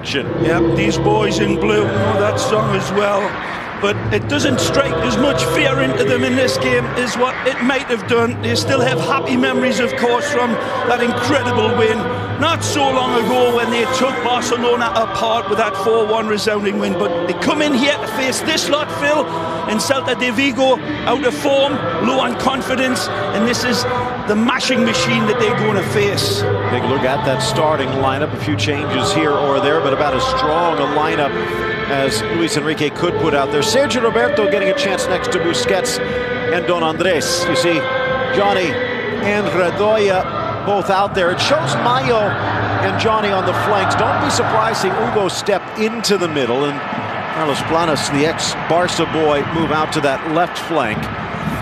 action. Yep, these boys in blue know that song as well. But it doesn't strike as much fear into them in this game as what it might have done. They still have happy memories, of course, from that incredible win not so long ago when they took Barcelona apart with that 4-1 resounding win. But they come in here to face this lot, Phil, in Celta de Vigo, out of form, low on confidence, and this is the mashing machine that they're going to face. Big look at that starting lineup. A few changes here or there, but about as strong a lineup as Luis Enrique could put out there. Sergio Roberto getting a chance next to Busquets and Don Andres. You see Johnny and Redoya both out there. It shows Mayo and Johnny on the flanks. Don't be surprised to see Hugo step into the middle and Carlos Planas, the ex-Barca boy, move out to that left flank.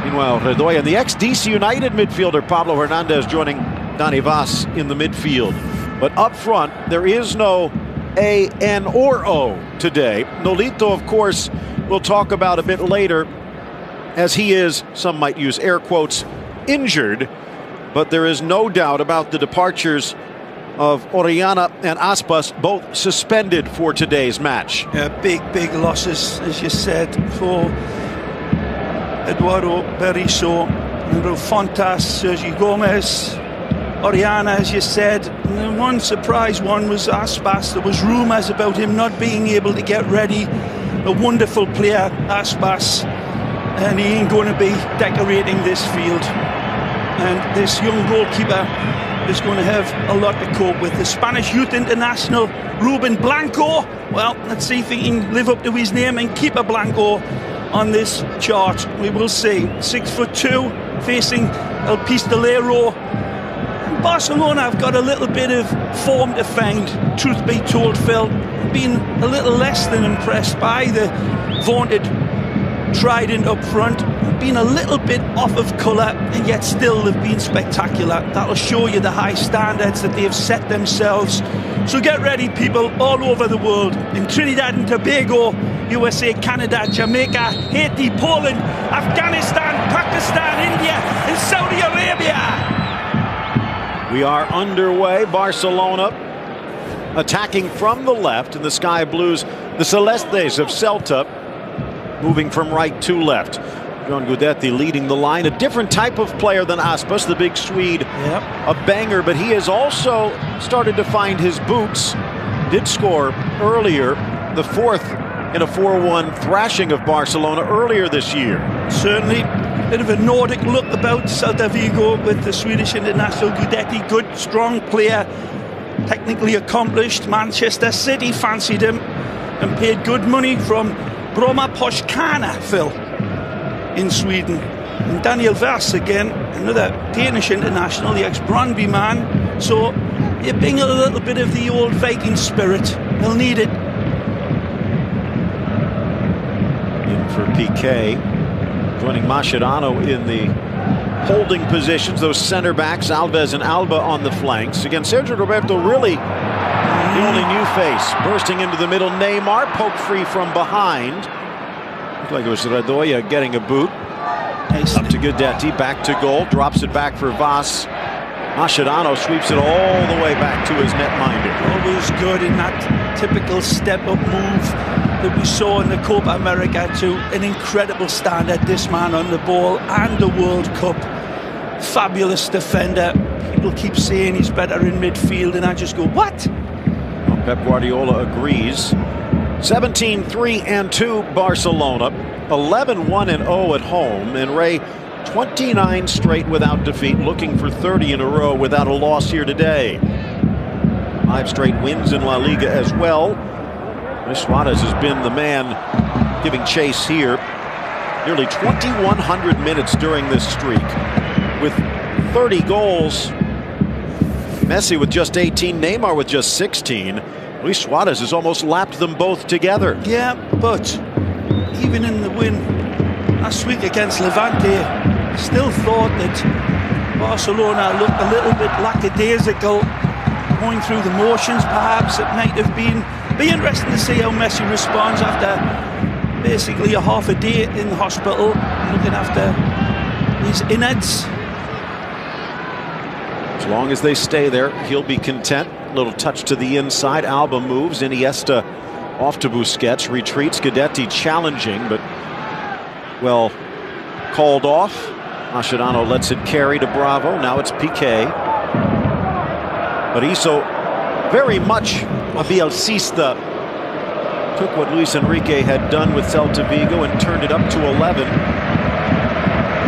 Meanwhile, Redoya and the ex-DC United midfielder Pablo Hernandez joining Dani Vaz in the midfield. But up front, there is no A, N, or O today. Nolito, of course, we'll talk about a bit later, as he is, some might use air quotes, injured. But there is no doubt about the departures of Orellana and Aspas, both suspended for today's match. Yeah, big losses, as you said, for Eduardo Berizzo, Nuno Fontas, Sergio Gomez, Orellana, as you said. And one surprise one was Aspas. There was rumours about him not being able to get ready. A wonderful player, Aspas, and he ain't going to be decorating this field. And this young goalkeeper is going to have a lot to cope with. The Spanish youth international, Ruben Blanco. Well, let's see if he can live up to his name and keep a Blanco on this chart. We will see. 6'2", facing El Pistolero. Barcelona have got a little bit of form to find, truth be told, Phil. Been a little less than impressed by the vaunted trident up front. Been a little bit off of colour, and yet still they've been spectacular. That'll show you the high standards that they've set themselves. So get ready, people, all over the world. In Trinidad and Tobago, USA, Canada, Jamaica, Haiti, Poland, Afghanistan, Pakistan, India, and Saudi Arabia. We are underway. Barcelona attacking from the left in the Sky Blues. The Celestes of Celta moving from right to left. John Guidetti leading the line. A different type of player than Aspas, the big Swede. Yep. A banger, but he has also started to find his boots. Did score earlier, the fourth in a 4-1 thrashing of Barcelona earlier this year. Certainly. Bit of a Nordic look about Celta Vigo with the Swedish international Guidetti. Good, strong player, technically accomplished. Manchester City fancied him and paid good money from Broma Poskana, Phil, in Sweden. And Daniel Vaz again, another Danish international, the ex-Brøndby man. So you bring a little bit of the old Viking spirit. They'll need it. In for PK. Joining Mascherano in the holding positions, those center backs, Alves and Alba on the flanks. Again, Sergio Roberto really the only new face. Bursting into the middle, Neymar poked free from behind. Looked like it was Redoya getting a boot. Nice. Up to Guidetti, back to goal, drops it back for Vaz. Mascherano sweeps it all the way back to his netminder. Always good in that typical step-up move that we saw in the Copa America, to an incredible standard. This man on the ball and the World Cup. Fabulous defender. People keep saying he's better in midfield, and I just go, what? Well, Pep Guardiola agrees. 17-3-2 Barcelona. 11-1-0 at home. And Ray, 29 straight without defeat, looking for 30 in a row without a loss here today. 5 straight wins in La Liga as well. Luis Suarez has been the man giving chase here. Nearly 2,100 minutes during this streak with 30 goals. Messi with just 18, Neymar with just 16. Luis Suarez has almost lapped them both together. Yeah, but even in the win last week against Levante, still thought that Barcelona looked a little bit lackadaisical, going through the motions perhaps. It might have been. Be interesting to see how Messi responds after basically a half a day in the hospital, looking after his innards. As long as they stay there, he'll be content. Little touch to the inside. Alba moves. Iniesta off to Busquets. Retreats. Guidetti challenging, but well called off. Mascherano lets it carry to Bravo. Now it's Piqué. Berizzo, very much a Bielcista, took what Luis Enrique had done with Celta Vigo and turned it up to 11.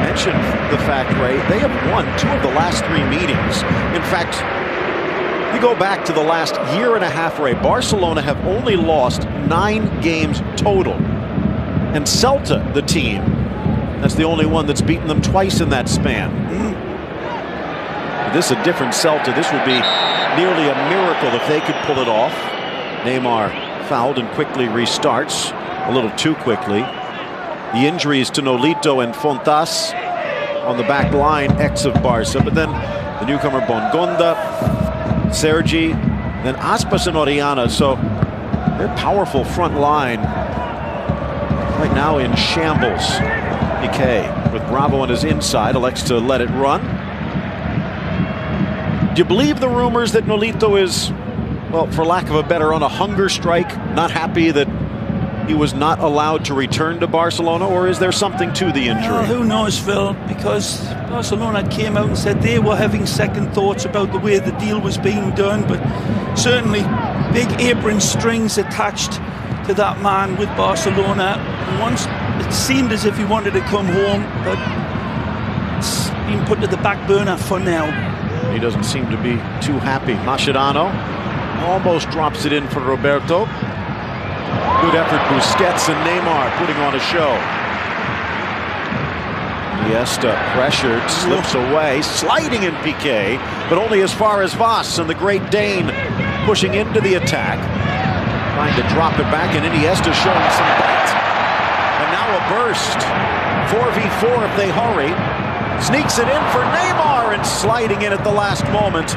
Mentioned the fact, Ray, they have won 2 of the last 3 meetings. In fact, we go back to the last year and a half, Ray. Barcelona have only lost 9 games total. And Celta, the team, that's the only one that's beaten them twice in that span. This is a different Celta. This would be nearly a miracle if they could pull it off. Neymar fouled and quickly restarts, a little too quickly. The injuries to Nolito and Fontas on the back line, ex of Barca, but then the newcomer Bongonda, Sergi, then Aspas and Oriana. So their powerful front line right now in shambles. Piqué with Bravo on his inside, elects to let it run. Do you believe the rumors that Nolito is, well, for lack of a better, on a hunger strike, not happy that he was not allowed to return to Barcelona, or is there something to the injury? Well, who knows, Phil, because Barcelona came out and said they were having second thoughts about the way the deal was being done, but certainly big apron strings attached to that man with Barcelona. Once it seemed as if he wanted to come home, but it's been put to the back burner for now. He doesn't seem to be too happy. Mascherano almost drops it in for Roberto. Good effort, Busquets and Neymar putting on a show. Iniesta pressured, slips away, sliding in Piqué, but only as far as Vaz, and the Great Dane pushing into the attack. Trying to drop it back, and Iniesta showing some bite. And now a burst. 4v4 if they hurry. Sneaks it in for Neymar, and sliding in at the last moment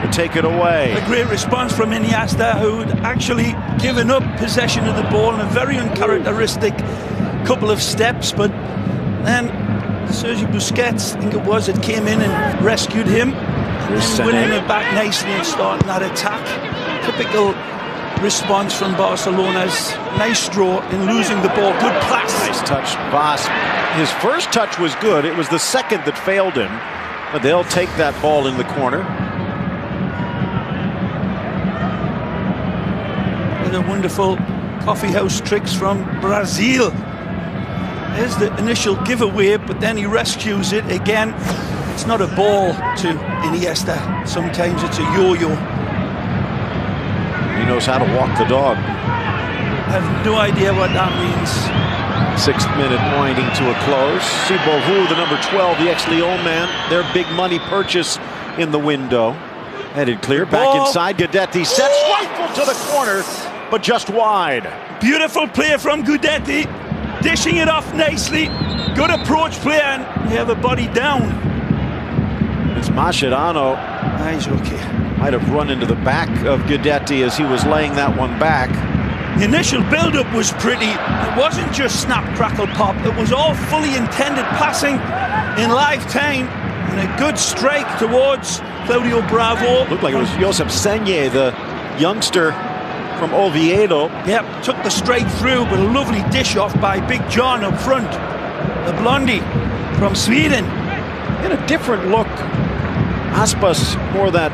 to take it away. A great response from Iniesta, who'd actually given up possession of the ball in a very uncharacteristic couple of steps, but then Sergi Busquets, I think it was, it came in and rescued him, and winning it back nicely and starting that attack. Typical response from Barcelona's nice draw in losing the ball. Good pass. Nice touch. Vaz, his first touch was good. It was the second that failed him, but they'll take that ball in the corner. The wonderful coffee house tricks from Brazil. There's the initial giveaway, but then he rescues it again. It's not a ball to Iniesta. Sometimes it's a yo-yo. He knows how to walk the dog. I have no idea what that means. 6th minute winding to a close. See Bovu, the number 12, the ex-Lyon man, their big money purchase in the window. Headed clear, back inside. Guidetti sets rifle to the corner, but just wide. Beautiful play from Guidetti, dishing it off nicely. Good approach play, and we have a body down. It's Mascherano. He's okay. Might have run into the back of Guidetti as he was laying that one back. The initial build-up was pretty. It wasn't just snap, crackle, pop. It was all fully intended passing in live time, and a good strike towards Claudio Bravo. Looked like it was Josep Senye, the youngster from Oviedo. Yep, took the strike through, but a lovely dish off by Big John up front. The blondie from Sweden. In a different look. Aspas more that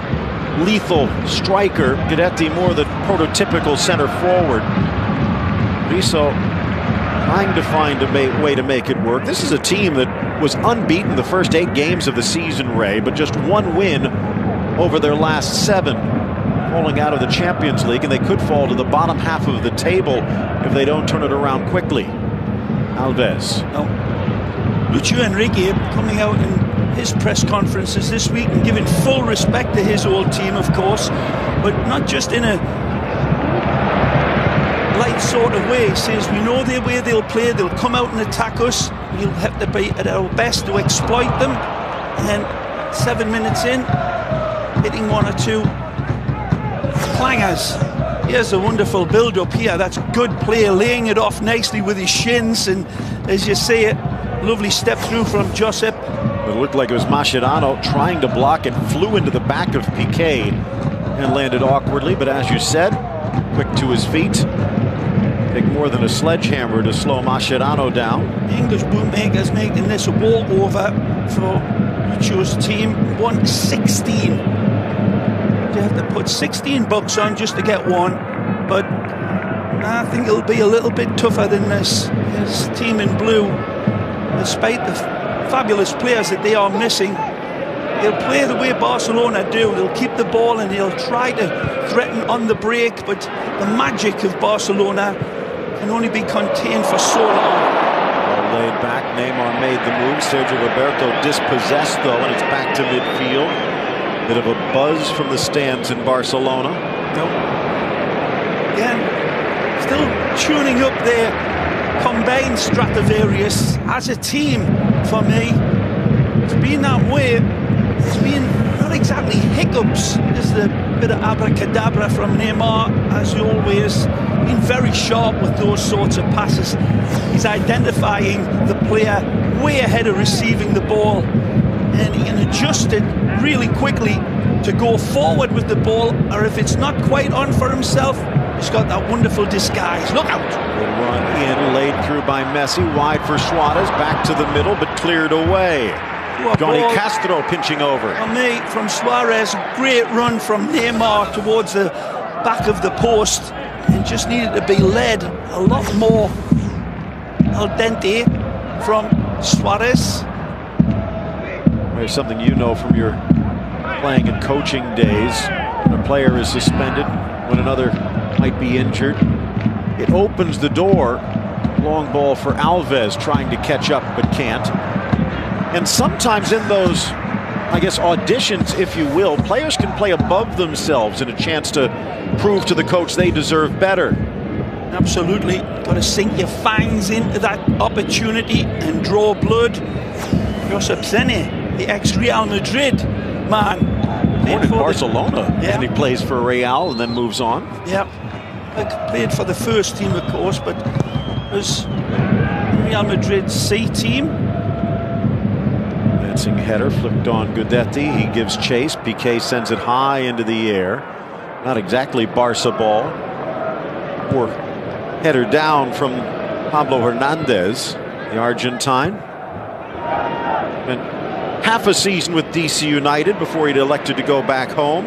lethal striker. Guidetti more the prototypical center forward. Berizzo trying to find a way to make it work. This is a team that was unbeaten the first 8 games of the season, Ray, but just 1 win over their last 7. Falling out of the Champions League, and they could fall to the bottom half of the table if they don't turn it around quickly. Alves. No. Lucio Enrique coming out in his press conferences this week and giving full respect to his old team, of course, but not just in a light sort of way. He says, we know the way they'll play, they'll come out and attack us, we'll have to be at our best to exploit them. And then 7 minutes in, hitting 1 or 2 clangers. Here's a wonderful build-up here. That's good play, laying it off nicely with his shins, and as you see it, lovely step through from Josep. It looked like it was Mascherano trying to block it, flew into the back of Piqué. and landed awkwardly, but as you said, quick to his feet. Take more than a sledgehammer to slow Mascherano down. English bookmakers making this a walkover for Luccio's team. 116. You have to put 16 bucks on just to get one, but I think it'll be a little bit tougher than this. His team in blue, despite the fabulous players that they are missing, they'll play the way Barcelona do. They'll keep the ball and they'll try to threaten on the break, but the magic of Barcelona can only be contained for so long. Well laid back, Neymar made the move. Sergio Roberto dispossessed though, and it's back to midfield. Bit of a buzz from the stands in Barcelona. Nope. Again, still tuning up their combined Stradivarius as a team for me. It's been that way. It's been not exactly hiccups. Just a bit of abracadabra from Neymar, as always. Been very sharp with those sorts of passes. He's identifying the player way ahead of receiving the ball, and he can adjust it really quickly to go forward with the ball, or if it's not quite on for himself, he's got that wonderful disguise. Look out! Good run in, laid through by Messi, wide for Suarez, back to the middle, but cleared away. Johnny Castro pinching over. For me, from Suarez, great run from Neymar towards the back of the post, and just needed to be led a lot more al dente from Suarez. There's something you know from your playing and coaching days. When a player is suspended, when another might be injured, it opens the door. Long ball for Alves, trying to catch up but can't. And sometimes in those, I guess, auditions, if you will, players can play above themselves in a chance to prove to the coach they deserve better. Absolutely. Got to sink your fangs into that opportunity and draw blood. Josep Zene, the ex-Real Madrid man. Born in Barcelona, yeah. And he plays for Real and then moves on. Yeah, played for the first team, of course, but was Real Madrid's C team. Dancing header flipped on Guidetti. He gives chase. Piqué sends it high into the air. Not exactly Barca ball. Or header down from Pablo Hernandez, the Argentine. And half a season with DC United before he'd elected to go back home.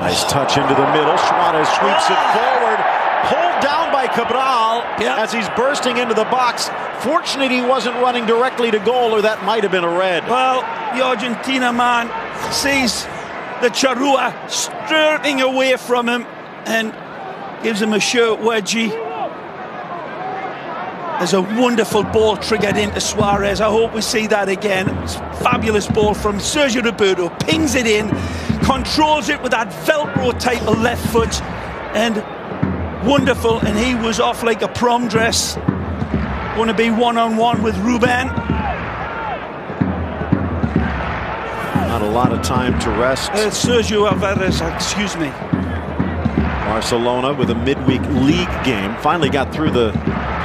Nice touch into the middle. Suarez sweeps it forward. Pulled down by Cabral as he's bursting into the box. Fortunate he wasn't running directly to goal, or that might have been a red. Well, the Argentina man sees the Charrua skirting away from him and gives him a shirt wedgie. There's a wonderful ball triggered into Suarez. I hope we see that again. It's a fabulous ball from Sergio Roberto. Pings it in, controls it with that Velcro type of left foot, and wonderful. And he was off like a prom dress. Going to be one-on-one with Ruben. Not a lot of time to rest. Sergio Alvarez, excuse me. Barcelona with a midweek league game. Finally got through the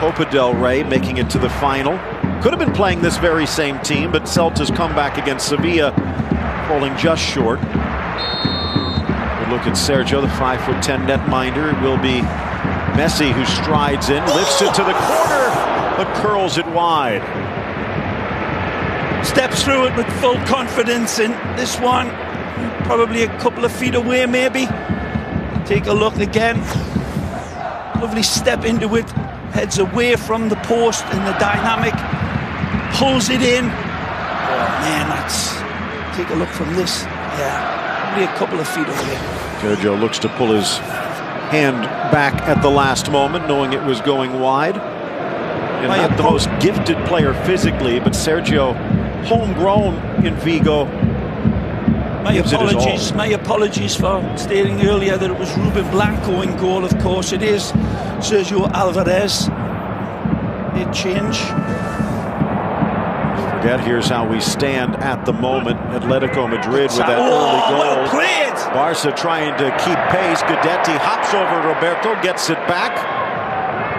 Copa del Rey, making it to the final. Could have been playing this very same team, but Celta's comeback against Sevilla falling just short. We look at Sergio, the 5'10" netminder. It will be Messi who strides in, lifts it to the corner, but curls it wide. Steps through it with full confidence, and this one probably a couple of feet away maybe. Take a look again. Lovely step into it. Heads away from the post and the dynamic. Pulls it in. Oh man, that's... Take a look from this. Yeah, only a couple of feet away. Sergio looks to pull his hand back at the last moment, knowing it was going wide. And not the most gifted player physically, but Sergio, homegrown in Vigo. My apologies for stating earlier that it was Ruben Blanco in goal. Of course, it is Sergio Alvarez. It changed. Forget, here's how we stand at the moment. Atletico Madrid with that early goal. Well played. Barca trying to keep pace. Guidetti hops over Roberto, gets it back.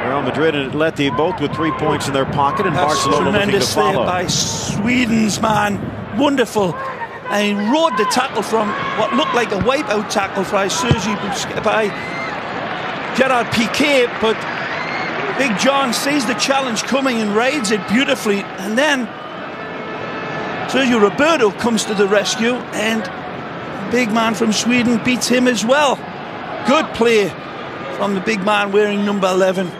Real Madrid and Atleti both with 3 points in their pocket, and Barcelona looking to follow. Tremendous there by Sweden's man. Wonderful. and he rode the tackle from what looked like a wipeout tackle by Gerard Piqué, but Big John sees the challenge coming and rides it beautifully, and then Sergio Roberto comes to the rescue, and big man from Sweden beats him as well. Good play from the big man wearing number 11.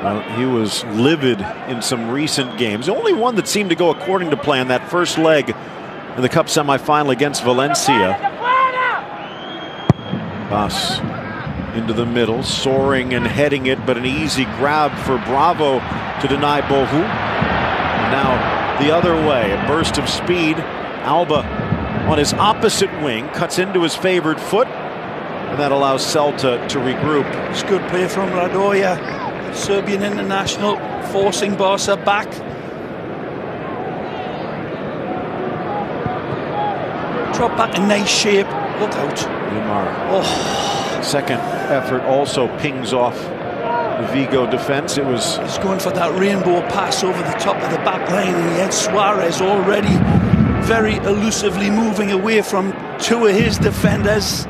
Well, he was livid in some recent games. The only one that seemed to go according to plan, that first leg in the Cup semi-final against Valencia. Bas into the middle, soaring and heading it, but an easy grab for Bravo to deny Bohu. And now the other way, a burst of speed. Alba on his opposite wing, cuts into his favored foot, and that allows Celta to regroup. It's good play from Radoja, Serbian international, forcing Barca back. Drop back in nice shape. Look out. Neymar. Oh. Second effort also pings off the Vigo defense. He's going for that rainbow pass over the top of the back line, and he had Suarez already very elusively moving away from two of his defenders,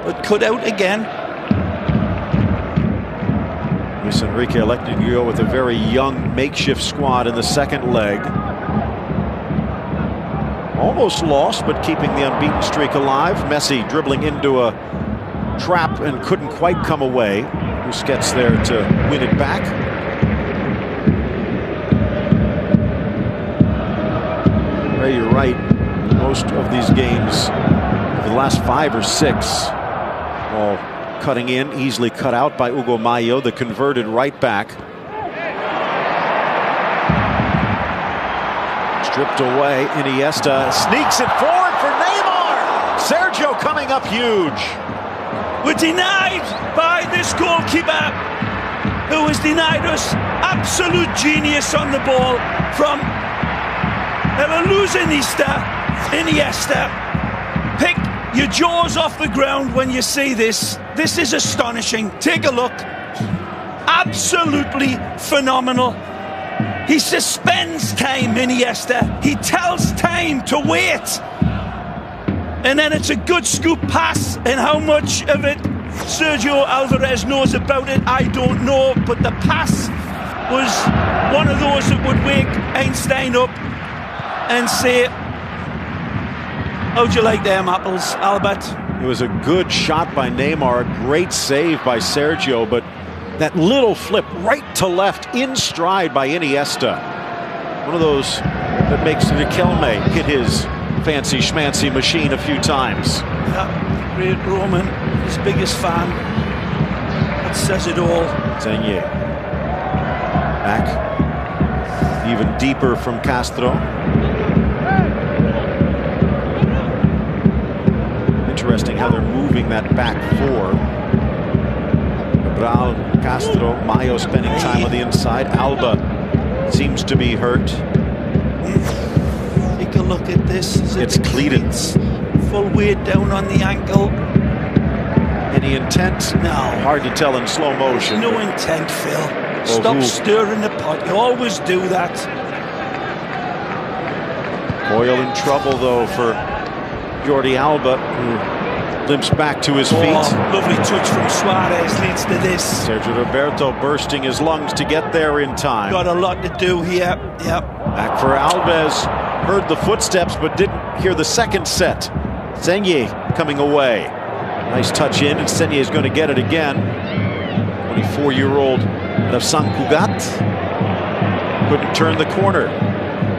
but cut out again. Luis Enrique elected to go with a very young makeshift squad in the second leg. Almost lost, but keeping the unbeaten streak alive. Messi dribbling into a trap and couldn't quite come away. Busquets there to win it back. Ray, you're right. Most of these games, for the last 5 or 6, all cutting in, easily cut out by Hugo Mayo, the converted right back. Stripped away, Iniesta sneaks it forward for Neymar. Sergio coming up huge. We're denied by this goalkeeper, who has denied us absolute genius on the ball from El Illusionista, Iniesta. Pick your jaws off the ground when you see this. This is astonishing. Take a look. Absolutely phenomenal. He suspends time, Iniesta. He tells time to wait. And then it's a good scoop pass, and how much of it Sergio Alvarez knows about it, I don't know, but the pass was one of those that would wake Einstein up and say, how'd you like them apples, Albert? It was a good shot by Neymar, a great save by Sergio, but that little flip right to left in stride by Iniesta. One of those that makes Riquelme hit his fancy schmancy machine a few times. Yeah, great Roman, his biggest fan. That says it all. Zenye. Back. Even deeper from Castro. Interesting how they're moving that back four. Cabral, Castro, Mayo spending time on the inside. Alba seems to be hurt. Take a look at this. It's cleated. Full weight down on the ankle. Any intent? No. Hard to tell in slow motion. No intent, Phil. Stop stirring the pot. You always do that. Boyle in trouble, though, for Jordi Alba, who limps back to his feet. Lovely touch from Suarez leads to this. Sergio Roberto bursting his lungs to get there in time. Got a lot to do here. Yep. Back for Alves. Heard the footsteps, but didn't hear the second set. Zenye coming away. Nice touch in, and Zenye is going to get it again. 24-year-old out of Sant Cugat. Couldn't turn the corner.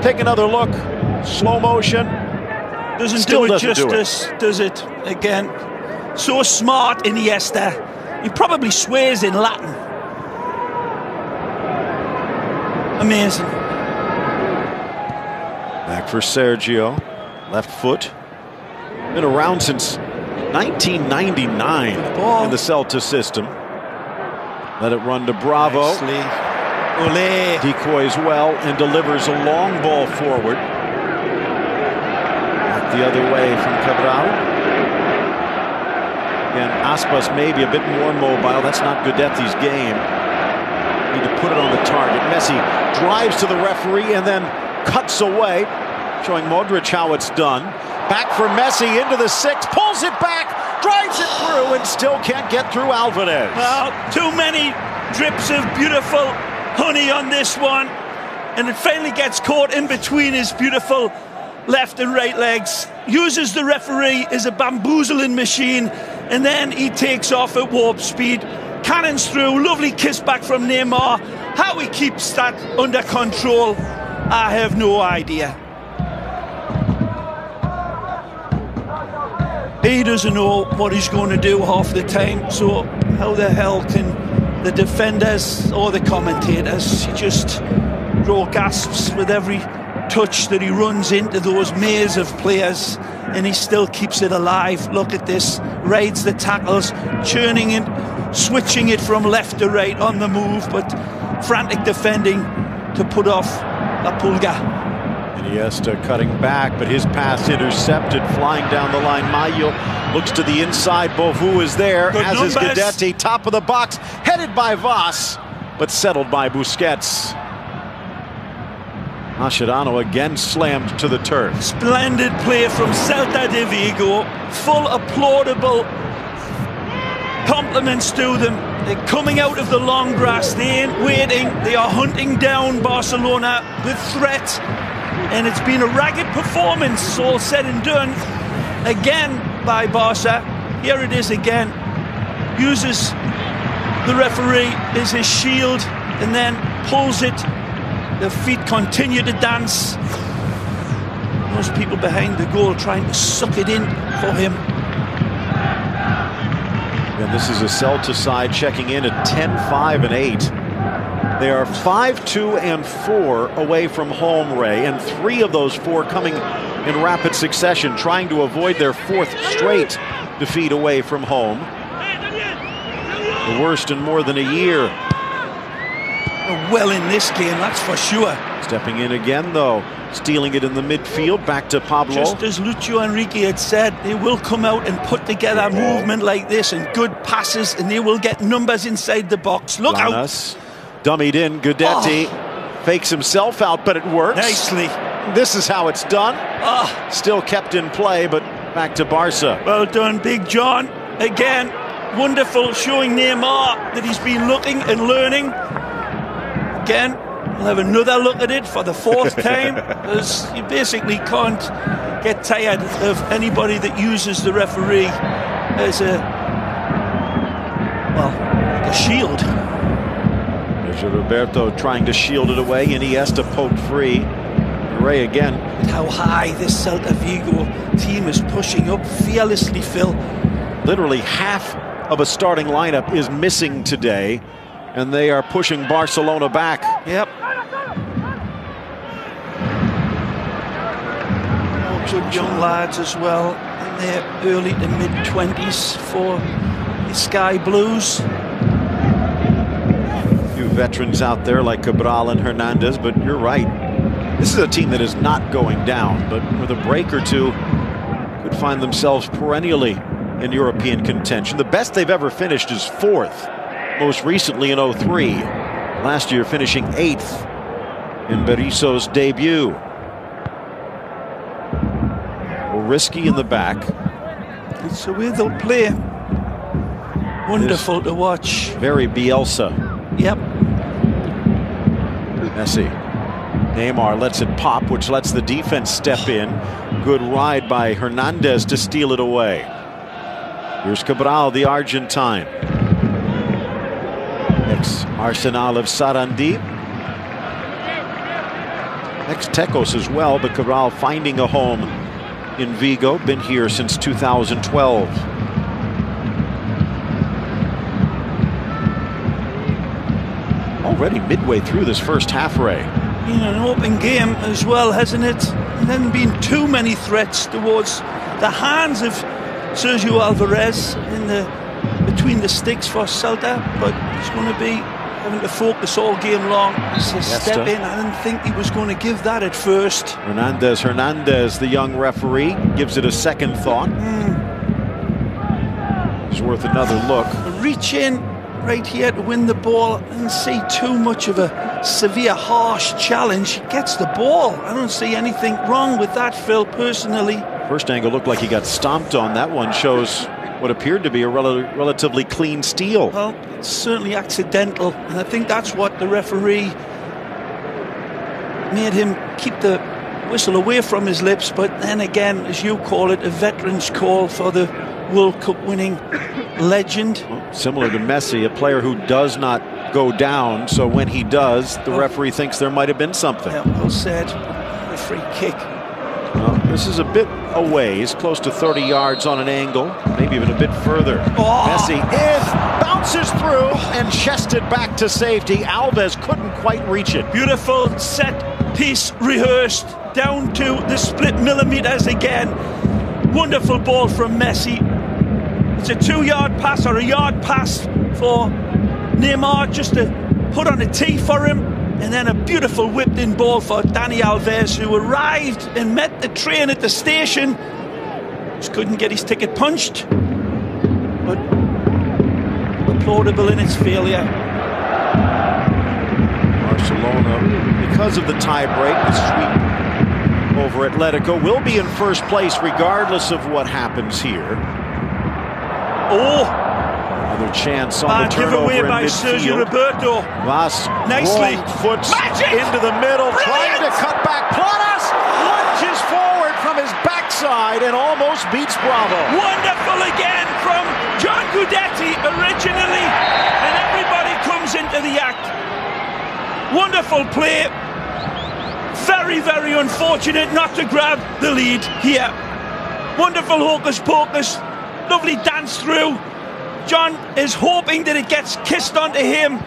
Take another look. Slow motion. Doesn't do it justice, does it? Again, so smart, Iniesta. He probably swears in Latin. Amazing. Back for Sergio. Left foot. Been around since 1999 in the Celta system. Let it run to Bravo. Ole. Decoys well and delivers a long ball forward. The other way from Cabral. Again, Aspas maybe a bit more mobile. That's not Guidetti's game. Need to put it on the target. Messi drives to the referee and then cuts away, showing Modric how it's done. Back for Messi into the 6, pulls it back, drives it through, and still can't get through Alvarez. Well, too many drips of beautiful honey on this one, and it finally gets caught in between his beautiful left and right legs. Uses the referee as a bamboozling machine, and then he takes off at warp speed, cannons through. Lovely kiss back from Neymar. How he keeps that under control, I have no idea. He doesn't know what he's going to do half the time, so how the hell can the defenders or the commentators just draw gasps with every touch that he runs into those maze of players, and he still keeps it alive. Look at this, rides the tackles, churning it, switching it from left to right on the move, but frantic defending to put off La Pulga. Iniesta cutting back, but his pass intercepted, flying down the line. Mayo looks to the inside, Bovu is there, Good as numbers. is Guidetti, top of the box, headed by Vaz, but settled by Busquets. Mascherano again slammed to the turf. Splendid play from Celta de Vigo. Full applaudable compliments to them. They're coming out of the long grass. They ain't waiting. They are hunting down Barcelona with threat. And it's been a ragged performance, all said and done, again by Barca. Here it is again. Uses the referee as his shield and then pulls it. The feet continue to dance. Those people behind the goal trying to suck it in for him. And this is a Celta side checking in at 10-5 and 8. They are 5-2 and 4 away from home, Ray, and 3 of those 4 coming in rapid succession, trying to avoid their 4th straight defeat away from home. The worst in more than a year. Well in this game, that's for sure. Stepping in again, though, stealing it in the midfield, back to Pablo. Just as Lucio Enrique had said, they will come out and put together movement like this and good passes, and they will get numbers inside the box. Look Lanas, dummied in, Guidetti fakes himself out, but it works. Nicely. This is how it's done. Still kept in play, but back to Barca. Well done, Big John. Again, wonderful, showing Neymar that he's been looking and learning. Again, we'll have another look at it for the 4th time, because you basically can't get tired of anybody that uses the referee as a, well, like a shield. There's Roberto trying to shield it away. Iniesta poked free. Ray again. How high this Celta Vigo team is pushing up fearlessly, Phil. Literally half of a starting lineup is missing today, and they are pushing Barcelona back. Yep. All good young lads as well, in their early to mid-20s for the Sky Blues. A few veterans out there like Cabral and Hernandez, but you're right. This is a team that is not going down, but with a break or two, could find themselves perennially in European contention. The best they've ever finished is 4th, most recently in 03. Last year finishing 8th in Berizzo's debut. Risky in the back. It's the way they'll play. Wonderful to watch. Very Bielsa. Yep. Messi. Neymar lets it pop, which lets the defense step in. Good ride by Hernandez to steal it away. Here's Cabral, the Argentine. Ex-Arsenal of Sarandi. Ex-Tecos as well, but Cabral finding a home in Vigo. Been here since 2012. Already midway through this first half, Ray. Been an open game as well, hasn't it? And then been too many threats towards the hands of Sergio Alvarez in the between the sticks for Celta, but he's going to be having to focus all game long. So step in. I didn't think he was going to give that at first. Hernandez, the young referee, gives it a second thought. It's worth another look. Reach in, right here to win the ball. I don't see too much of a severe, harsh challenge. He gets the ball. I don't see anything wrong with that, Phil, personally. First angle looked like he got stomped on. That one shows what appeared to be a relatively clean steal. Well, it's certainly accidental, and I think that's what the referee made him keep the whistle away from his lips. But then again, as you call it, a veteran's call for the World Cup winning legend. Well, similar to Messi, a player who does not go down, so when he does, the referee thinks there might have been something. Yeah, well said. A free kick. Well, this is a bit away. He's close to 30 yards on an angle, maybe even a bit further. Messi bounces through and chested back to safety. Alves couldn't quite reach it. Beautiful set piece rehearsed down to the split millimeters again. Wonderful ball from Messi. It's a 2-yard pass or a yard pass for Neymar just to put on a tee for him, and then a beautiful whipped in ball for Dani Alves, who arrived and met the train at the station. Just couldn't get his ticket punched, but applaudable in its failure. Barcelona, because of the tie-break, the sweep over Atletico, will be in first place regardless of what happens here. Another chance on the turnover giveaway in by Sergio midfield. Roberto. Vas Nicely. foot into the middle, trying to cut back. Planas lunges forward from his backside and almost beats Bravo. Wonderful again from John Guidetti originally, and everybody comes into the act. Wonderful play. Very, very unfortunate not to grab the lead here. Wonderful hocus pocus. Lovely dance through. John is hoping that it gets kissed onto him,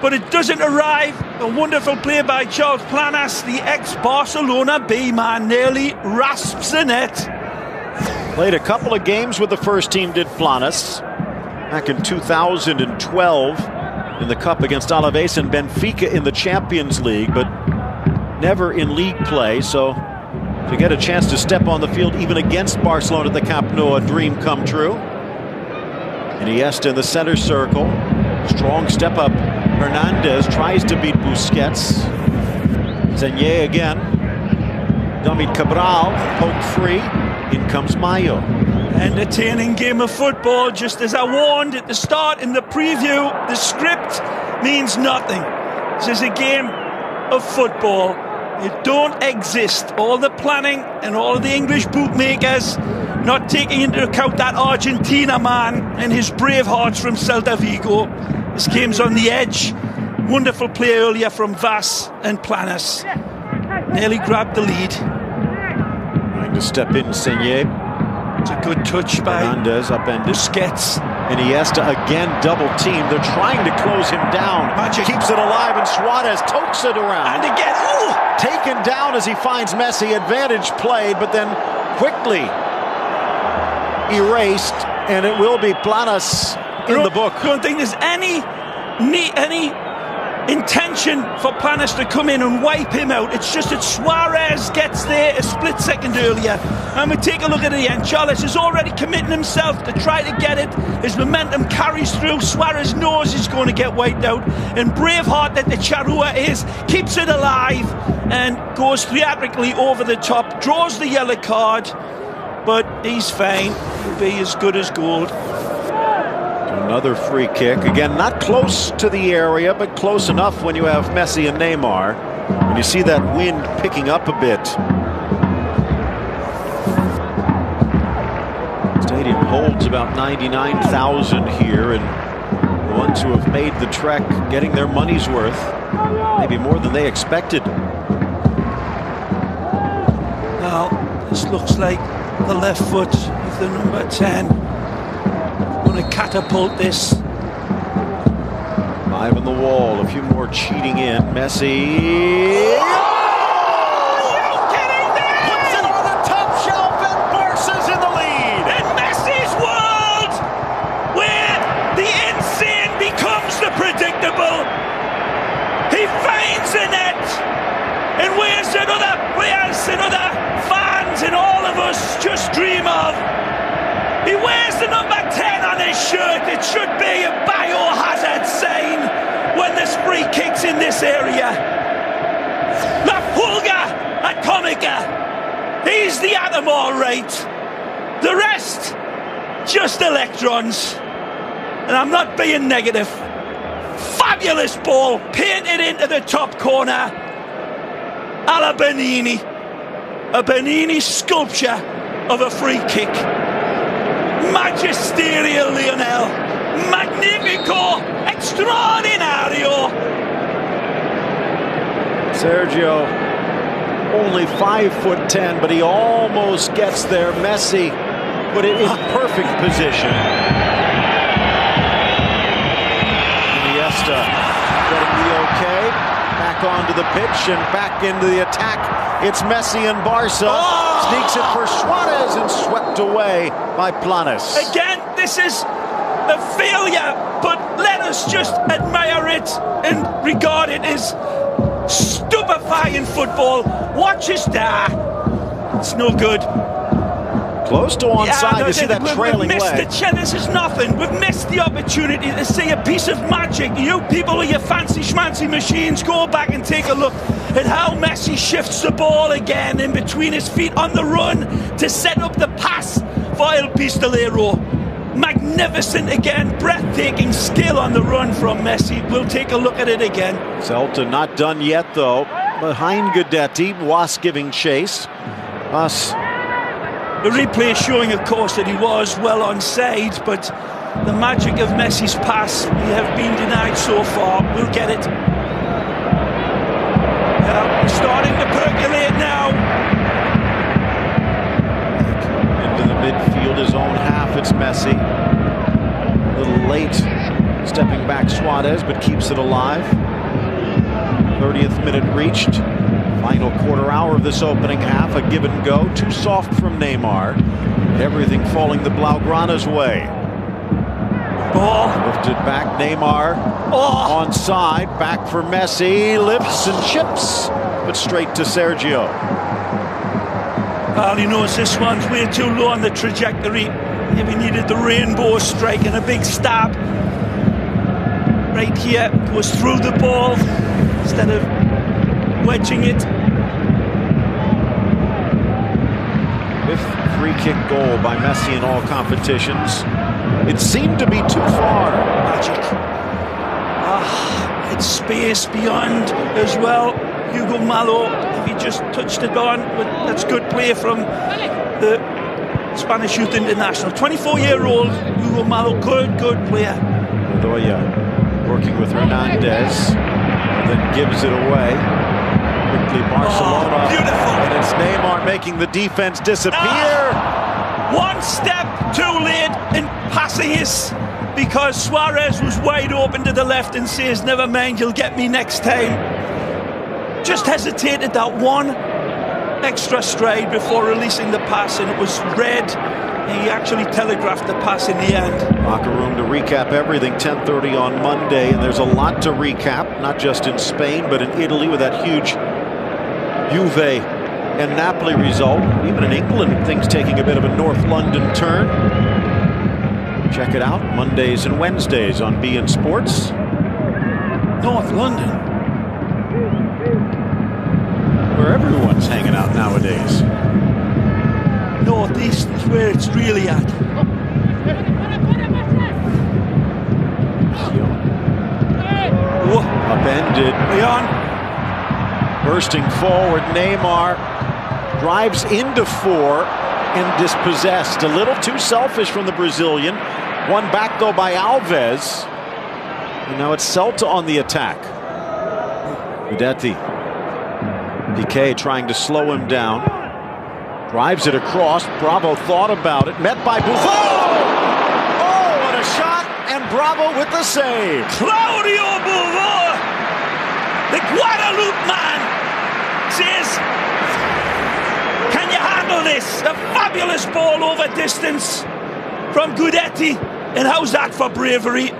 but it doesn't arrive. A wonderful play by Charles Planas, the ex-Barcelona B-man, nearly rasps the net. Played a couple of games with the first team, did Planas, back in 2012 in the Cup against Alaves and Benfica in the Champions League, but never in league play, so to get a chance to step on the field even against Barcelona at the Camp Nou, a dream come true. Iniesta in the center circle. Strong step up. Hernandez tries to beat Busquets. Zenye again. Dominic Cabral poked free. In comes Mayo. Entertaining game of football, just as I warned at the start in the preview. The script means nothing. This is a game of football. It don't exist. All the planning and all of the English bookmakers not taking into account that Argentina man and his brave hearts from Celta Vigo. This game's on the edge. Wonderful play earlier from Vas and Planas. Nearly grabbed the lead. Trying to step in, Senye. It's a good touch by Hernandez upended. Busquets. Iniesta again double team. They're trying to close him down. Magic. Keeps it alive, and Suarez tokes it around. And again, taken down as he finds Messi. Advantage played, but then quickly erased, and it will be Planas in the book. I don't think there's any intention for Planas to come in and wipe him out. It's just that Suarez gets there a split second earlier. And we take a look at it again. Charles is already committing himself to try to get it. His momentum carries through. Suarez knows he's going to get wiped out. And Braveheart that the Charrua is, keeps it alive and goes theatrically over the top, draws the yellow card, but he's fine. He'll be as good as gold. Another free kick. Again, not close to the area, but close enough when you have Messi and Neymar. And you see that wind picking up a bit. Stadium holds about 99,000 here, and the ones who have made the trek getting their money's worth, maybe more than they expected. Now, this looks like the left foot of the number 10. Going to catapult this. 5 on the wall, a few more cheating in. Messi. Oh, are you kidding me? Puts it on the top shelf, and Barca's in the lead. In Messi's world, where the insane becomes the predictable, he finds the net in ways that other players and other fans and all of us just dream of. He wears the number 10 on his shirt. It should be a biohazard sign when there's free kicks in this area. La Pulga Atomica. He's the atom, all right. The rest, just electrons. And I'm not being negative. Fabulous ball, painted into the top corner. A la Bernini. A Bernini sculpture of a free kick. Magisterial, Lionel. Magnifico. Extraordinario. Sergio, only 5'10", but he almost gets there. Messi put it in perfect position. Iniesta getting the okay. Back onto the pitch and back into the attack. It's Messi and Barca. Sneaks it for Suarez and swept away by Planes. Again, this is a failure, but let us just admire it and regard it as stupefying football. Watch us die. It's no good. Close to onside. You see that trailing we've missed leg. This is nothing. We've missed the opportunity to see a piece of magic. You people with your fancy schmancy machines, go back and take a look at how Messi shifts the ball again in between his feet on the run to set up the pass for El Pistolero. Magnificent again, breathtaking skill on the run from Messi. We'll take a look at it again. Celta not done yet though. Behind Guidetti, Was giving chase. The replay is showing, of course, that he was well onside, but the magic of Messi's pass, we have been denied so far. We'll get it. Starting to percolate now. Into the midfield, his own half, it's Messi. A little late, stepping back Suarez, but keeps it alive. 30th minute reached. Final quarter hour of this opening half, a give and go. Too soft from Neymar. Everything falling the Blaugrana's way. Ball. Lifted back, Neymar. Onside, back for Messi. Lifts and chips, but straight to Sergio. Well, he knows this one's way too low on the trajectory. If he needed the rainbow strike and a big stab. Right here, goes through the ball instead of wedging it. Fifth free kick goal by Messi in all competitions. It seemed to be too far. Magic. It's space beyond as well. Hugo Malo, if he just touched it on, but that's good play from the Spanish Youth International. 24-year-old Hugo Malo, good player. Doya working with Hernandez, then gives it away. Quickly Barcelona. Beautiful. And it's Neymar making the defense disappear. One step too late in passing it because Suarez was wide open to the left and says, never mind, you'll get me next time. Just hesitated that one extra stride before releasing the pass, and it was read. He actually telegraphed the pass in the end. Locker room to recap everything, 10:30 on Monday, and there's a lot to recap, not just in Spain, but in Italy with that huge Juve and Napoli result. Even in England, things taking a bit of a North London turn. Check it out, Mondays and Wednesdays on beIN Sports. North London. Where everyone's hanging out nowadays. Northeast is where it's really at. Upended. Leon. Bursting forward, Neymar drives into four and dispossessed. A little too selfish from the Brazilian. One back though by Alves. And now it's Celta on the attack. Guidetti. Piqué trying to slow him down. Drives it across. Bravo thought about it. Met by Buffon. Oh, what a shot. And Bravo with the save. Claudio Buffon, the Guadeloupe man, says, can you handle this? A fabulous ball over distance from Guidetti. And how's that for bravery?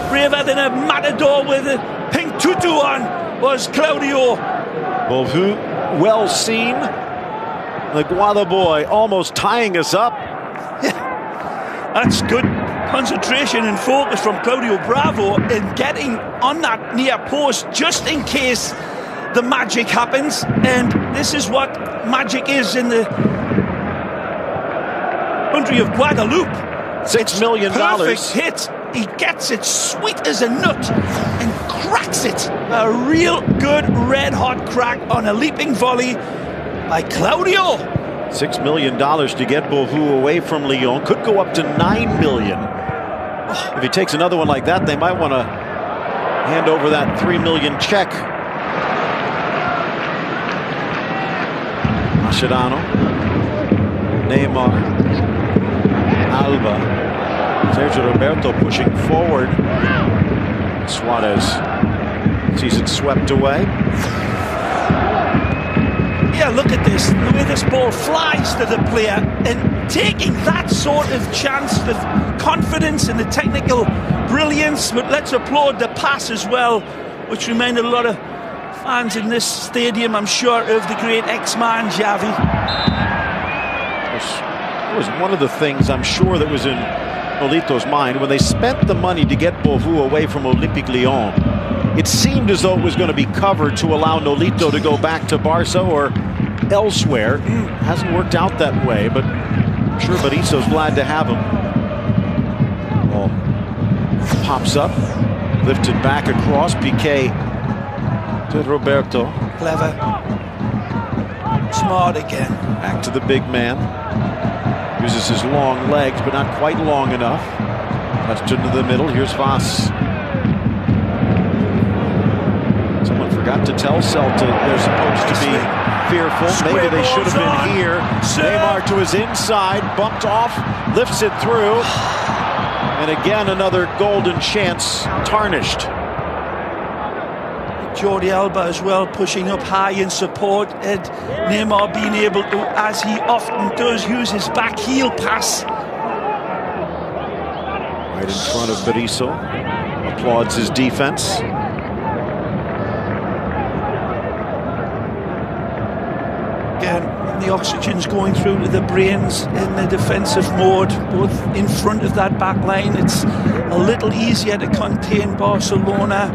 Braver than a matador with a pink tutu on was Claudio. Beauvue, well seen. The Guada boy almost tying us up. That's good concentration and focus from Claudio Bravo in getting on that near post just in case the magic happens. And this is what magic is in the country of Guadeloupe. $6 million. Perfect hit. He gets it sweet as a nut and cracks it. A real good red hot crack on a leaping volley by Claudio. $6 million to get Beauvais away from Lyon. Could go up to $9 million. If he takes another one like that, they might want to hand over that $3 million check. Mascherano, Neymar, Alba, Sergio Roberto pushing forward. Suarez sees it swept away. Yeah, look at this, the way this ball flies to the player, and taking that sort of chance, the confidence and the technical brilliance. But let's applaud the pass as well, which reminded a lot of fans in this stadium, I'm sure, of the great X-Man Xavi. It was one of the things I'm sure that was in Nolito's mind when they spent the money to get Beauvais away from Olympique Lyon. It seemed as though it was going to be covered to allow Nolito to go back to Barca or elsewhere. Hasn't worked out that way, but I'm sure Berizzo's glad to have him. Ball pops up, lifted back across. Piqué to Roberto. Clever. Smart again. Back to the big man. Uses his long legs, but not quite long enough. Touched into the middle. Here's Vaz. Someone forgot to tell Celta they're supposed to be fearful. Maybe they should have been here. Neymar to his inside, bumped off, lifts it through. And again, another golden chance tarnished. Jordi Alba as well, pushing up high in support, and Neymar being able to, as he often does, use his back heel pass. Right in front of Berizzo. Applauds his defense. Again, the oxygen's going through to the brains in the defensive mode, both in front of that back line. It's a little easier to contain Barcelona,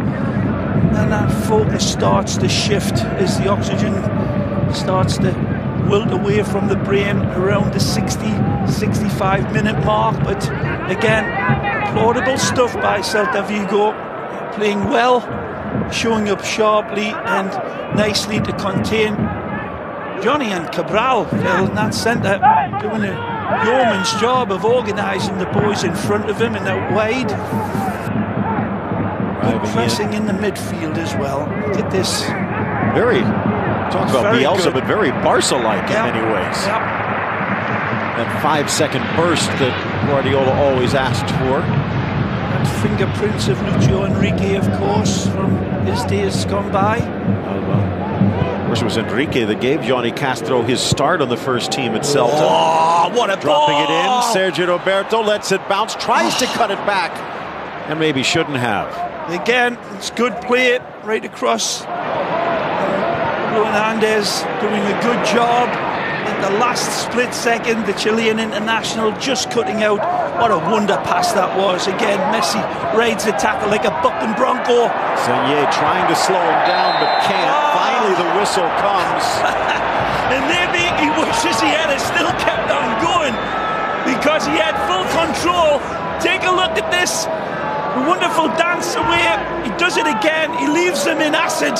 and that focus starts to shift as the oxygen starts to wilt away from the brain around the 60-65 minute mark. But again, applaudable stuff by Celta Vigo, playing well, showing up sharply and nicely to contain Johnny and Cabral in that centre, doing a yeoman's job of organising the boys in front of him in that wide. Pressing in the midfield as well. Look at this. Very, talk about Bielsa, good, but very Barca-like in many ways. Yep. That 5-second burst that Guardiola always asked for. And fingerprints of Lucio Enrique, of course, from his days gone by. Of course, it was Enrique that gave Johnny Castro his start on the first team at Celta. Oh, what a Dropping ball! it in, Sergio Roberto lets it bounce, tries to cut it back, and maybe shouldn't have. Again, it's good play right across. Hernandez doing a good job. In the last split second, the Chilean international just cutting out. What a wonder pass that was. Again, Messi rides the tackle like a bucking bronco. Senier trying to slow him down, but can't. Finally, the whistle comes. And maybe he wishes he had still kept on going, because he had full control. Take a look at this. A wonderful dance away. He does it again. He leaves them in acid.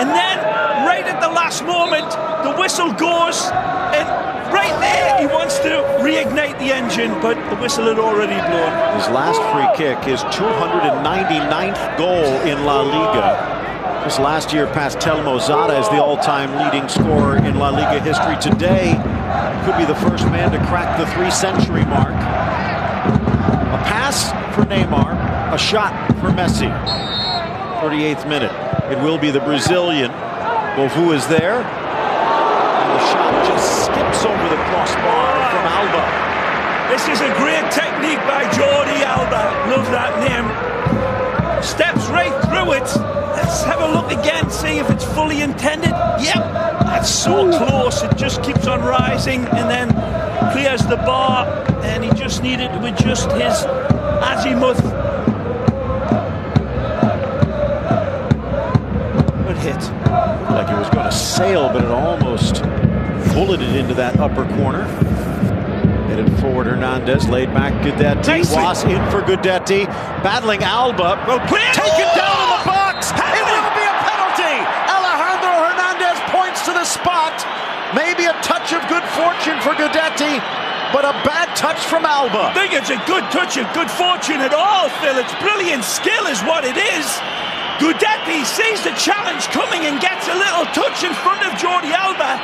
And then, right at the last moment, the whistle goes. And right there, he wants to reignite the engine, but the whistle had already blown. His last free kick, his 299th goal in La Liga. This last year passed Telmo Zada as the all-time leading scorer in La Liga history. Today, could be the first man to crack the 3-century mark. A pass for Neymar. A shot for Messi. 38th minute. It will be the Brazilian. Beauvais is there. And the shot just skips over the crossbar from Alba. This is a great technique by Jordi Alba. Love that name. Steps right through it. Let's have a look again, see if it's fully intended. Yep, that's so close. It just keeps on rising, and then clears the bar, and he just needed to adjust his azimuth. Good hit. Like he was going to sail, but it almost bulleted into that upper corner. Headed forward, Hernandez, laid back, Guidetti. Was in for Guidetti, battling Alba. Well played. Taken down in the box. It will be a penalty. Alejandro Hernandez points to the spot. Maybe a touch of good fortune for Guidetti, but a bad touch from Alba. I think it's a good touch of good fortune at all, Phil. It's brilliant skill is what it is. Guidetti sees the challenge coming and gets a little touch in front of Jordi Alba.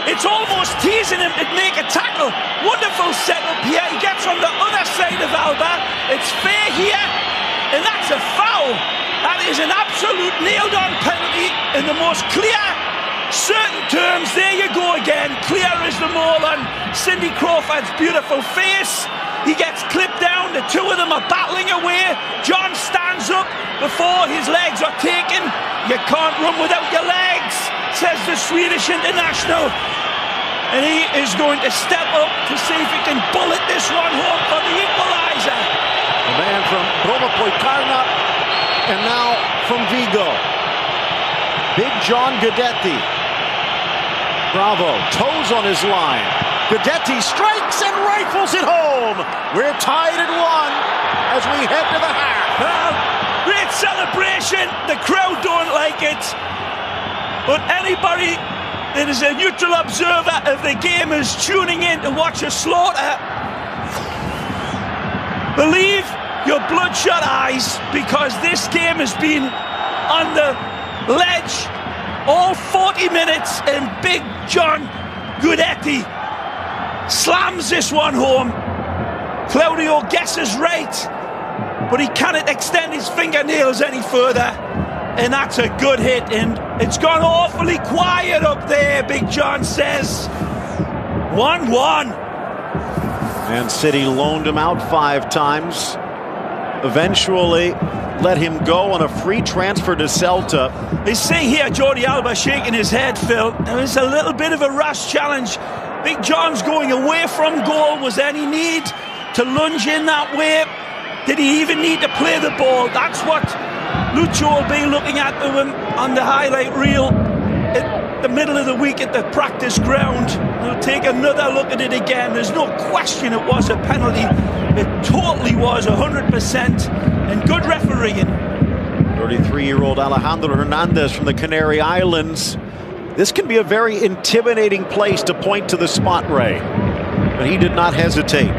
It's almost teasing him to make a tackle. Wonderful setup here. He gets on the other side of Alba. It's fair here, and that's a foul. That is an absolute nailed-on penalty in the most clear, certain terms. There you go again. Clear as the mole on Cindy Crawford's beautiful face. He gets clipped down. The two of them are battling away. John stands up before his legs are taken. You can't run without your legs, says the Swedish international. And he is going to step up to see if he can bullet this one home for the equaliser. The man from Roma Poicarna, and now from Vigo. Big John Guidetti. Bravo, toes on his line. Guidetti strikes and rifles it home. We're tied at 1 as we head to the half. Well, great celebration. The crowd don't like it. But anybody that is a neutral observer of the game is tuning in to watch a slaughter. Believe your bloodshot eyes, because this game has been on the ledge all 40 minutes, and Big John Guidetti slams this one home. Claudio guesses right, but he cannot extend his fingernails any further. And that's a good hit, and it's gone awfully quiet up there, Big John says. 1-1. Man City loaned him out 5 times. Eventually let him go on a free transfer to Celta. They say here Jordi Alba shaking his head, Phil. There was a little bit of a rash challenge. Big John's going away from goal. Was there any need to lunge in that way? Did he even need to play the ball? That's what Lucho will be looking at him on the highlight reel at the middle of the week at the practice ground. He'll take another look at it again. There's no question it was a penalty. It totally was, 100%, and good refereeing. 33-year-old Alejandro Hernandez from the Canary Islands. This can be a very intimidating place to point to the spot, Ray. But he did not hesitate.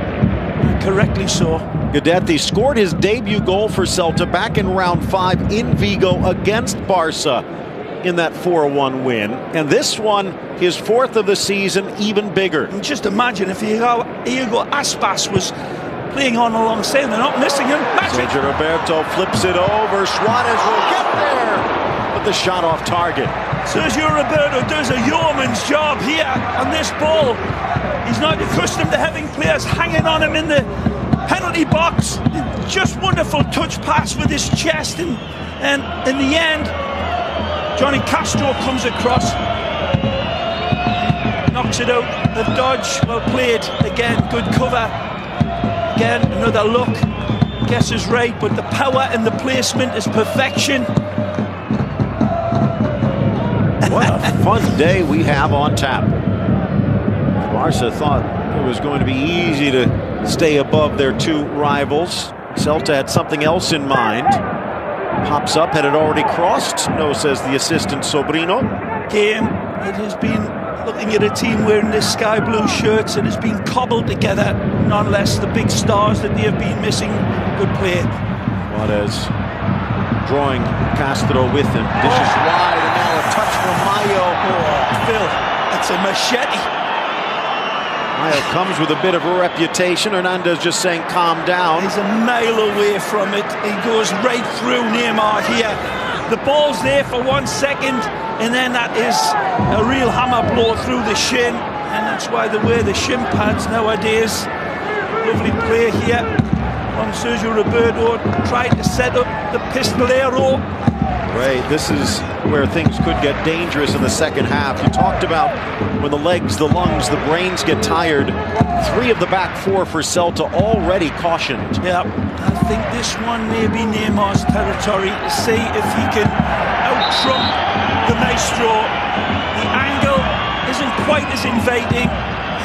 Correctly so. Guidetti scored his debut goal for Celta back in round 5 in Vigo against Barca in that 4-1 win. And this one, his 4th of the season, even bigger. And just imagine if Diego Aspas was playing on alongside. They're not missing him. Sergio Roberto flips it over. Suarez will get there, but the shot off target. Sergio Roberto does a yeoman's job here on this ball. He's not accustomed to having players hanging on him in the penalty box. Just wonderful touch pass with his chest, and in the end Johnny Castro comes across, knocks it out of dodge. Well played again, good cover again. Another look, guess is right, but the power and the placement is perfection. What a fun day we have on tap. Barca thought it was going to be easy to stay above their 2 rivals. Celta had something else in mind. Pops up, had it already crossed? No, says the assistant Sobrino. Game that has been looking at a team wearing the sky blue shirts and has been cobbled together, nonetheless the big stars that they have been missing. Good play. Juarez drawing Castro with him. Dishes wide, and now a touch from Mayo. Oh, Phil, that's a machete. Mayo comes with a bit of a reputation. Hernandez just saying calm down. He's a mile away from it. He goes right through Neymar here. The ball's there for 1 second, and then that is a real hammer blow through the shin, and that's why they wear the shin pads nowadays. Lovely play here. from Sergio Roberto, tried to set up the pistolero. Right, this is where things could get dangerous in the second half. You talked about when the legs, the lungs, the brains get tired. 3 of the back 4 for Celta already cautioned. Yeah, I think this one may be Neymar's territory, to see if he can out-trump the maestro. The angle isn't quite as inviting,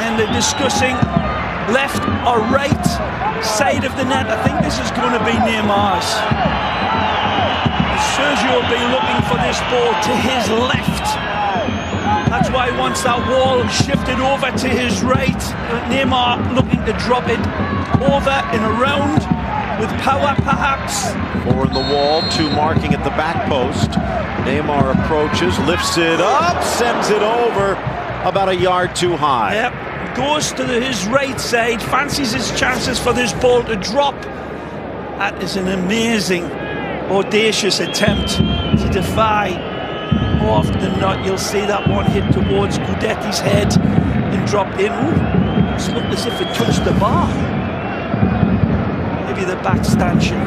and they're discussing left or right side of the net. I think this is going to be Neymar's. Sergio will be looking for this ball to his left. That's why he wants that wall shifted over to his right. Neymar looking to drop it over and around with power, perhaps. 4 in the wall, 2 marking at the back post. Neymar approaches, lifts it up, sends it over about a yard too high. Yep, goes to his right side, fancies his chances for this ball to drop. That is an amazing, audacious attempt to defy. More often than not, you'll see that one hit towards Guidetti's head and dropped in. Ooh, it's looked as if it touched the bar. Maybe the back stanchion.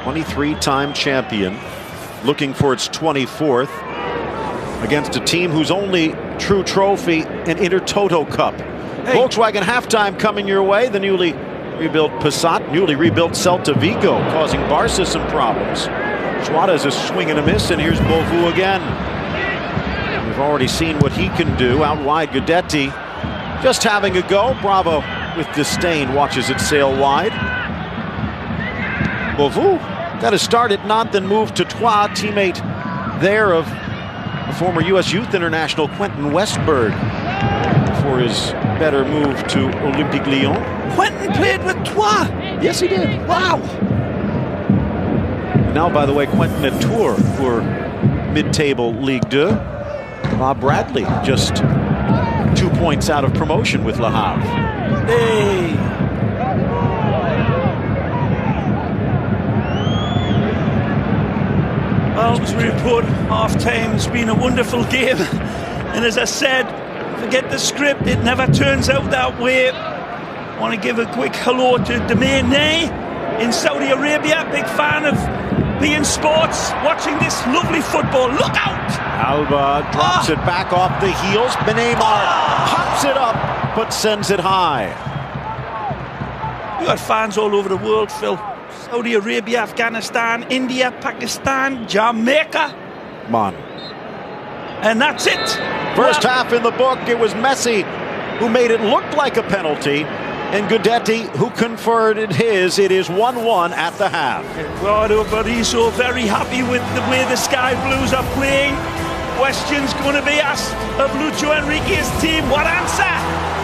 23-time champion, looking for its 24th against a team whose only true trophy, an Intertoto Cup. Hey. Volkswagen halftime coming your way. The newly rebuilt Passat, newly rebuilt Celta Vigo, causing Barca some problems. Suarez is swing and a miss, and here's Beauvau again. We've already seen what he can do. Out wide, Guidetti just having a go. Bravo, with disdain, watches it sail wide. Beauvau got to start at Nantes, then move to Troyes, teammate there of the former U.S. Youth International Quentin Westberg for his better move to Olympique Lyon. Quentin played with Troyes. Yes, he did. Wow. Now, by the way, Quentin at Tours for mid-table Ligue 2. Bob Bradley just 2 points out of promotion with Le Havre. Hey. Well, as we report, half-time has been a wonderful game. And as I said, forget the script, it never turns out that way. I want to give a quick hello to Domaine in Saudi Arabia. Big fan of beIN Sports, watching this lovely football. Look out! Alba drops it back off the heels. Neymar pops it up, but sends it high. You got fans all over the world, Phil. Saudi Arabia, Afghanistan, India, Pakistan, Jamaica. Man. And that's it. First half in the book, it was Messi who made it look like a penalty, and Guidetti who converted his. It is 1-1 at the half. Eduardo Berizzo very happy with the way the Sky Blues are playing. Questions going to be asked of Lucho Enrique's team. What answer